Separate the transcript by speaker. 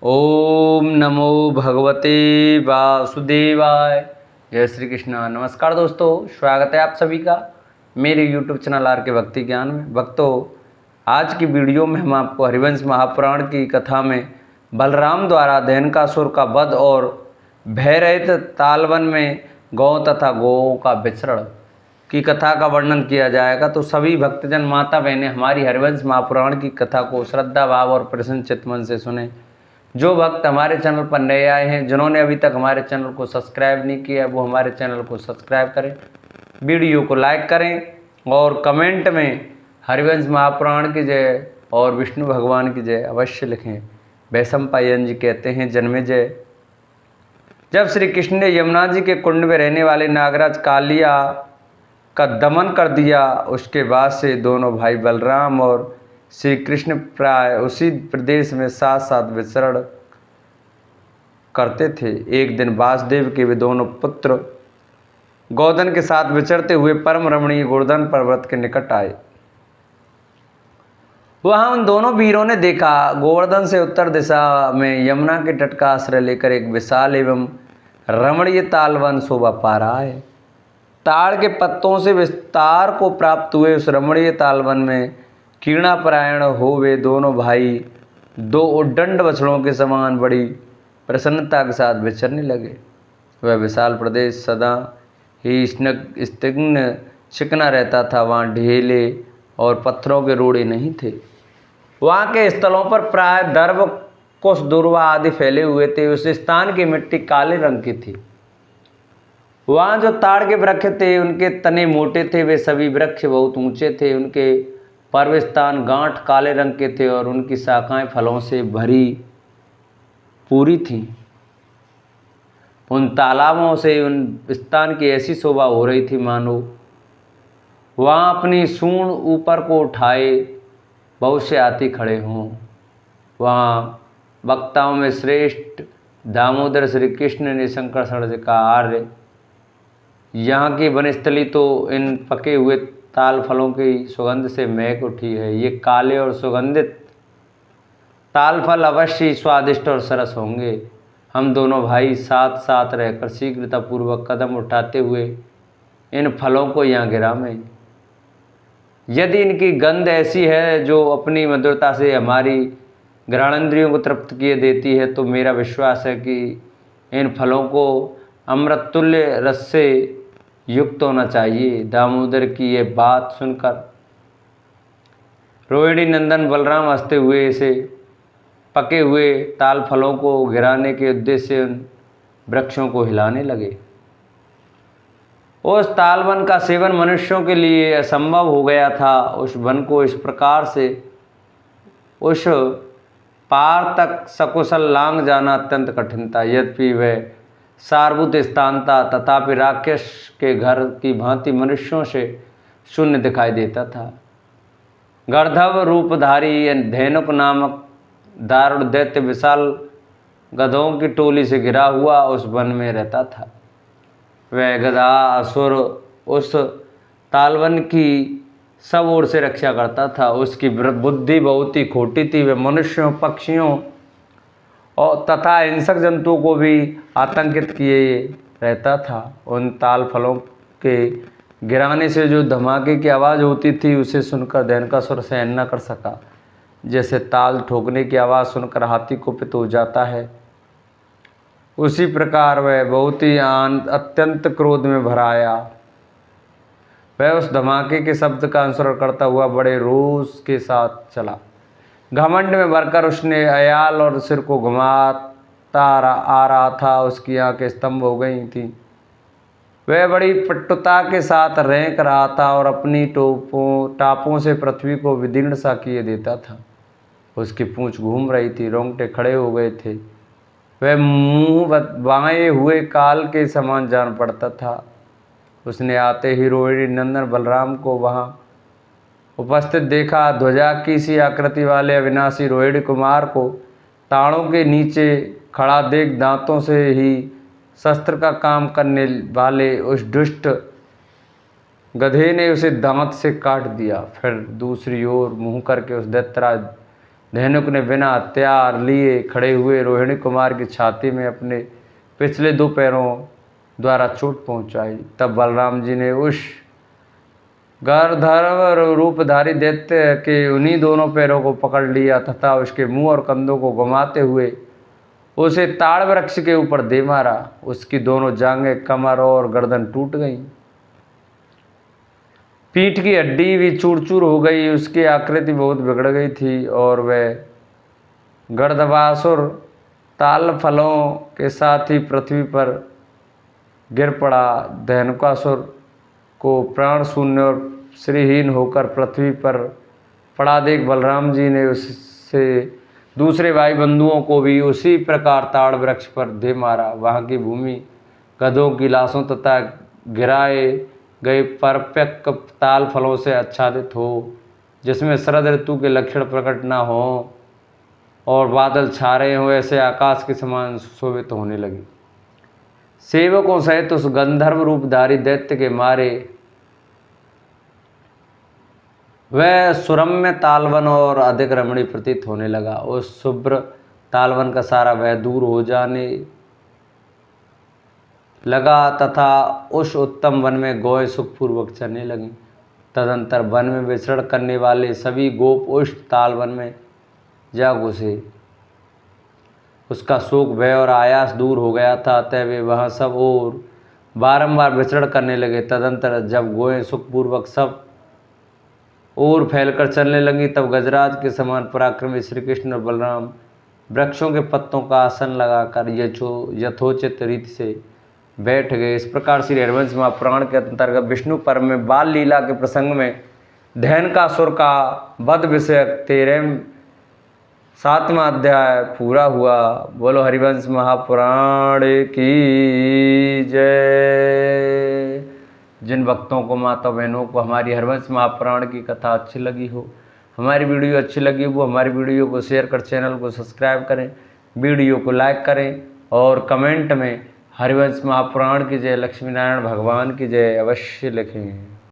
Speaker 1: ओम नमो भगवते वासुदेवाय। जय श्री कृष्ण। नमस्कार दोस्तों, स्वागत है आप सभी का मेरे यूट्यूब चैनल आर के भक्ति ज्ञान में। भक्तों, आज की वीडियो में हम आपको हरिवंश महापुराण की कथा में बलराम द्वारा धेनुकासुर का वध और भयरहित तालवन में गौ तथा गौओं का विचरण की कथा का वर्णन किया जाएगा। तो सभी भक्तजन माता बहनें हमारी हरिवंश महापुराण की कथा को श्रद्धा भाव और प्रसन्न चित्त मन से सुने। जो भक्त हमारे चैनल पर नए आए हैं, जिन्होंने अभी तक हमारे चैनल को सब्सक्राइब नहीं किया, वो हमारे चैनल को सब्सक्राइब करें, वीडियो को लाइक करें और कमेंट में हरिवंश महापुराण की जय और विष्णु भगवान की जय अवश्य लिखें। वैशंपायन जी कहते हैं, जन्मेजय, जब श्री कृष्ण ने यमुना जी के कुंड में रहने वाले नागराज कालिया का दमन कर दिया, उसके बाद से दोनों भाई बलराम और श्री कृष्ण प्राय उसी प्रदेश में साथ साथ विचरण करते थे। एक दिन वासुदेव के वे दोनों पुत्र गोवर्धन के साथ विचरते हुए परम रमणीय गोवर्धन पर्वत के निकट आए। वहां उन दोनों वीरों ने देखा, गोवर्धन से उत्तर दिशा में यमुना के तट का आश्रय लेकर एक विशाल एवं रमणीय तालवन शोभा पा रहा है। ताड़ के पत्तों से विस्तार को प्राप्त हुए उस रमणीय तालवन में कीर्णापरायण हो वे दोनों भाई दो उद्दंड बछड़ों के समान बड़ी प्रसन्नता के साथ विचरने लगे। वह विशाल प्रदेश सदा ही स्निग्ध चिकना रहता था। वहाँ ढेले और पत्थरों के रोड़े नहीं थे। वहाँ के स्थलों पर प्राय दर्भ, कुश, दुर्वा आदि फैले हुए थे। उस स्थान की मिट्टी काले रंग की थी। वहाँ जो ताड़ के वृक्ष थे, उनके तने मोटे थे। वे सभी वृक्ष बहुत ऊंचे थे। उनके पर्व स्थान गांठ काले रंग के थे और उनकी शाखाएं फलों से भरी पूरी थीं। उन तालाबों से उन स्थान की ऐसी शोभा हो रही थी मानो वहाँ अपनी सूंड ऊपर को उठाए बहुत से हाथी खड़े हों। वहाँ वक्ताओं में श्रेष्ठ दामोदर श्री कृष्ण ने शंकर षड्ज का आर्य। यहाँ की वनस्थली तो इन पके हुए ताल फलों की सुगंध से महक उठी है। ये काले और सुगंधित ताल फल अवश्य स्वादिष्ट और सरस होंगे। हम दोनों भाई साथ साथ रहकर शीघ्रतापूर्वक कदम उठाते हुए इन फलों को यहाँ गिरावें। यदि इनकी गंध ऐसी है जो अपनी मधुरता से हमारी घ्राणेंद्रियों को तृप्त किए देती है, तो मेरा विश्वास है कि इन फलों को अमृत तुल्य रस से युक्त होना चाहिए। दामोदर की ये बात सुनकर रोहिणी नंदन बलराम हंसते हुए इसे पके हुए ताल फलों को गिराने के उद्देश्य से उन वृक्षों को हिलाने लगे। उस तालवन का सेवन मनुष्यों के लिए असंभव हो गया था। उस वन को इस प्रकार से उस पार तक सकुशल लांग जाना अत्यंत कठिन था। यद्यपि वह सारभूत स्थान था, तथापि राक्षस के घर की भांति मनुष्यों से शून्य दिखाई देता था। गर्दभ रूपधारी धेनुक नामक दारुण दैत्य विशाल गधों की टोली से घिरा हुआ उस वन में रहता था। वह गधा असुर उस तालवन की सब ओर से रक्षा करता था। उसकी बुद्धि बहुत ही खोटी थी। वह मनुष्यों, पक्षियों और तथा हिंसक जंतुओं को भी आतंकित किए रहता था। उन ताल फलों के गिराने से जो धमाके की आवाज़ होती थी, उसे सुनकर धेनुकासुर सहन न कर सका। जैसे ताल ठोकने की आवाज़ सुनकर हाथी कुपित हो जाता है, उसी प्रकार वह बहुत ही अत्यंत क्रोध में भर आया। वह उस धमाके के शब्द का अनुसरण करता हुआ बड़े रोष के साथ चला। घमंड में भरकर उसने अयाल और सिर को घुमाता आ रहा था। उसकी आंखें स्तंभ हो गई थीं। वह बड़ी पटुता के साथ रेंक रहा था और अपनी टापों से पृथ्वी को विदीर्ण सा किए देता था। उसकी पूंछ घूम रही थी, रोंगटे खड़े हो गए थे। वह मुंह बाएं हुए काल के समान जान पड़ता था। उसने आते ही रोहिणी नंदन बलराम को वहाँ उपस्थित देखा। ध्वजा की सी आकृति वाले अविनाशी रोहिणी कुमार को ताड़ों के नीचे खड़ा देख दांतों से ही शस्त्र का काम करने वाले उस दुष्ट गधे ने उसे दांत से काट दिया। फिर दूसरी ओर मुंह करके उस दैत्यराज धेनुक ने बिना हथियार लिए खड़े हुए रोहिणी कुमार की छाती में अपने पिछले 2 पैरों द्वारा चोट पहुंचाई। तब बलराम जी ने उस गंधर्व रूपधारी दैत्य के उन्हीं दोनों पैरों को पकड़ लिया तथा उसके मुंह और कंधों को घुमाते हुए उसे ताड़ वृक्ष के ऊपर दे मारा। उसकी दोनों जांघें, कमर और गर्दन टूट गईं। पीठ की हड्डी भी चूर चूर हो गई। उसकी आकृति बहुत बिगड़ गई थी और वह गर्दभासुर ताल फलों के साथ ही पृथ्वी पर गिर पड़ा। धेनुकासुर को प्राण शून्य और श्रीहीन होकर पृथ्वी पर पड़ा देख बलराम जी ने उससे दूसरे भाई बंधुओं को भी उसी प्रकार ताड़ वृक्ष पर दे मारा। वहाँ की भूमि गधों की लाशों तथा गिराए गए परिपक्व ताल फलों से आच्छादित हो, जिसमें शरद ऋतु के लक्षण प्रकट न हो और बादल छा रहे हो, ऐसे आकाश के समान सुशोभित होने लगी। सेवकों सहित उस गंधर्व रूपधारी दैत्य के मारे वह सुरम्य तालवन और अधिक रमणीय प्रतीत होने लगा। उस शुभ्र तालवन का सारा भय दूर हो जाने लगा तथा उस उत्तम वन में गौएं सुखपूर्वक चरने लगीं। तदंतर वन में विचरण करने वाले सभी गोप उस तालवन में जा घुसे। उसका शोक, भय और आयास दूर हो गया था, अतः वे वहाँ सब और बारंबार विचरण करने लगे। तदंतर जब गौएं सुखपूर्वक सब और फैलकर चलने लगी, तब गजराज के समान पराक्रमी श्री कृष्ण और बलराम वृक्षों के पत्तों का आसन लगाकर यथोचित रीति से बैठ गए। इस प्रकार श्री हरिवंश महापुराण के अंतर्गत विष्णु पर्व में बाल लीला के प्रसंग में धेनुकासुर का वध विषयक 7वां अध्याय पूरा हुआ। बोलो हरिवंश महापुराण की जय। जिन भक्तों को, माता बहनों को हमारी हरिवंश महापुराण की कथा अच्छी लगी हो, हमारी वीडियो अच्छी लगी हो, वो हमारी वीडियो को शेयर कर चैनल को सब्सक्राइब करें, वीडियो को लाइक करें और कमेंट में हरिवंश महापुराण की जय, लक्ष्मी नारायण भगवान की जय अवश्य लिखें।